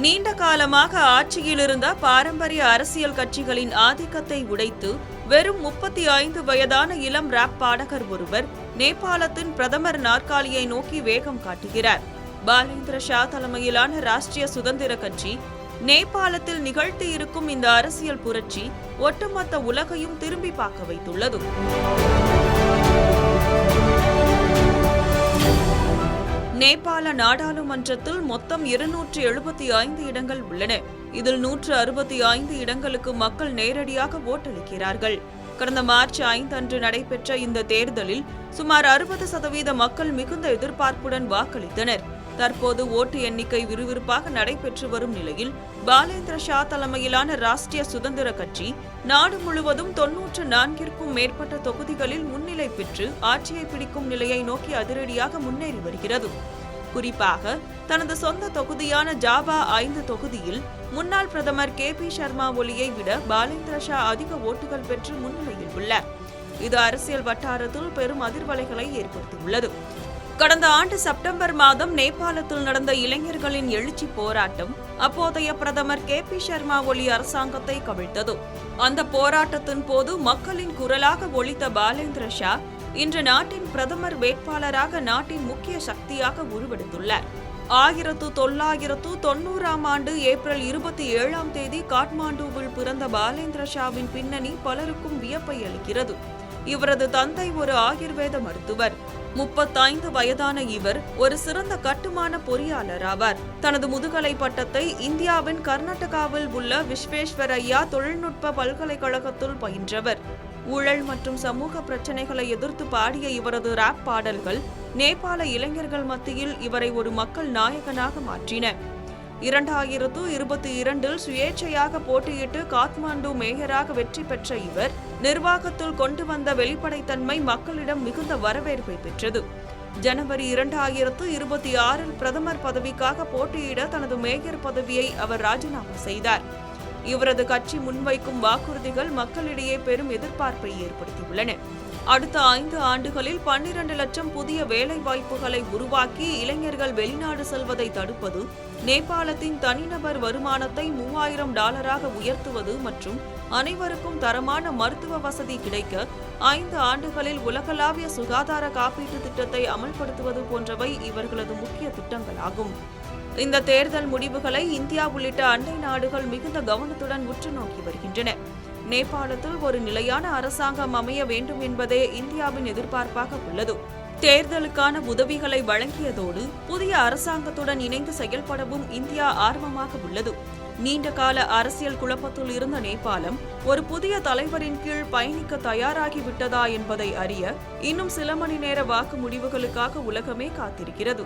நீண்ட காலமாக ஆட்சியில் இருந்த பாரம்பரிய அரசியல் கட்சிகளின் ஆதிக்கத்தை உடைத்து வெறும் 35 வயதான இளம் ராப் பாடகர் ஒருவர் நேபாளத்தின் பிரதமர் நாற்காலியை நோக்கி வேகம் காட்டுகிறார். பாலேந்திர ஷா தலைமையிலான ராஷ்டிரிய சுதந்திர கட்சி நேபாளத்தில் நிகழ்த்தியிருக்கும் இந்த அரசியல் புரட்சி ஒட்டுமொத்த உலகையும் திரும்பி பார்க்க வைத்துள்ளது. நேபாள நாடாளுமன்றத்தில் மொத்தம் 275 இடங்கள் உள்ளன. இதில் 165 இடங்களுக்கு மக்கள் நேரடியாக ஓட்டளிக்கிறார்கள். கடந்த மார்ச் 5 அன்று நடைபெற்ற இந்த தேர்தலில் சுமார் 60% மக்கள் மிகுந்த எதிர்பார்ப்புடன் வாக்களித்தனர். தற்போது ஓட்டு எண்ணிக்கை விறுவிறுப்பாக நடைபெற்று வரும் நிலையில் பாலேந்திர ஷா தலைமையிலான ராஷ்டிரிய சுதந்திர கட்சி நாடு முழுவதும் 94க்கும் மேற்பட்ட தொகுதிகளில் முன்னிலை பெற்று ஆட்சியை பிடிக்கும் நிலையை நோக்கி அதிரடியாக முன்னேறி வருகிறது. குறிப்பாக தனது சொந்த தொகுதியான ஜாபா 5 தொகுதியில் முன்னாள் பிரதமர் KP சர்மா ஒலியை விட பாலேந்திர ஷா அதிக ஓட்டுகள் பெற்று முன்னிலையில் உள்ளார். இது அரசியல் வட்டாரத்தில் பெரும் அதிர்வலைகளை ஏற்படுத்தியுள்ளது. கடந்த ஆண்டு செப்டம்பர் மாதம் நேபாளத்தில் நடந்த இளைஞர்களின் எழுச்சி போராட்டம் அப்போதைய பிரதமர் KP சர்மா ஒலி அரசாங்கத்தை கவிழ்த்தது. அந்த போராட்டத்தின் போது மக்களின் குரலாக ஒலித்த பாலேந்திர ஷா இன்று நாட்டின் பிரதமர் வேட்பாளராக நாட்டின் முக்கிய சக்தியாக உருவெடுத்துள்ளார். 1990ஆம் ஆண்டு ஏப்ரல் 27ஆம் தேதி காட்மாண்டுவில் பிறந்த பாலேந்திர ஷாவின் பின்னணி பலருக்கும் வியப்பை அளிக்கிறது. இவரது தந்தை ஒரு ஆயுர்வேத மருத்துவர். 35 வயதான இவர் ஒரு சிறந்த கட்டுமான பொறியாளர் ஆவார். தனது முதுகலை பட்டத்தை இந்தியாவின் கர்நாடகாவில் உள்ள விஸ்வேஸ்வரய்யா தொழில்நுட்ப பல்கலைக்கழகத்தில் பயின்றவர். ஊழல் மற்றும் சமூக பிரச்சினைகளை எதிர்த்து பாடிய இவரது ராப் பாடல்கள் நேபாள இளைஞர்கள் மத்தியில் இவரை ஒரு மக்கள் நாயகனாக மாற்றின. 2022இல் சுயேட்சையாக போட்டியிட்டு காத்மாண்டு மேயராக வெற்றி பெற்ற இவர் நிர்வாகத்தில் கொண்டு வந்த வெளிப்படைத்தன்மை மக்களிடம் மிகுந்த வரவேற்பை பெற்றது. ஜனவரி 2026இல் பிரதமர் பதவிக்காக போட்டியிட தனது மேயர் பதவியை அவர் ராஜினாமா செய்தார். இவரது கட்சி முன்வைக்கும் வாக்குறுதிகள் மக்களிடையே பெரும் எதிர்பார்ப்பை ஏற்படுத்தியுள்ளன. அடுத்த 5 ஆண்டுகளில் 12 லட்சம் புதிய வேலை வாய்ப்புகளை உருவாக்கி இளைஞர்கள் வெளிநாடு செல்வதை தடுப்பது, நேபாளத்தின் தனிநபர் வருமானத்தை $3000 உயர்த்துவது மற்றும் அனைவருக்கும் தரமான மருத்துவ வசதி கிடைக்க 5 ஆண்டுகளில் உலகளாவிய சுகாதார காப்பீட்டு திட்டத்தை அமல்படுத்துவது போன்றவை இவர்களது முக்கிய திட்டங்களாகும். இந்த தேர்தல் முடிவுகளை இந்தியா உள்ளிட்ட அண்டை நாடுகள் மிகுந்த கவனத்துடன் உற்று நோக்கி வருகின்றன. நேபாளத்தில் ஒரு நிலையான அரசாங்கம் அமைய வேண்டும் என்பதே இந்தியாவின் எதிர்பார்ப்பாக உள்ளது. தேர்தலுக்கான உதவிகளை வழங்கியதோடு புதிய அரசாங்கத்துடன் இணைந்து செயல்படவும் இந்தியா ஆர்வமாக உள்ளது. நீண்டகால அரசியல் குழப்பத்தில் இருந்த நேபாளம் ஒரு புதிய தலைவரின் கீழ் பயணிக்க தயாராகிவிட்டதா என்பதை அறிய இன்னும் சில மணி நேர வாக்கு முடிவுகளுக்காக உலகமே காத்திருக்கிறது.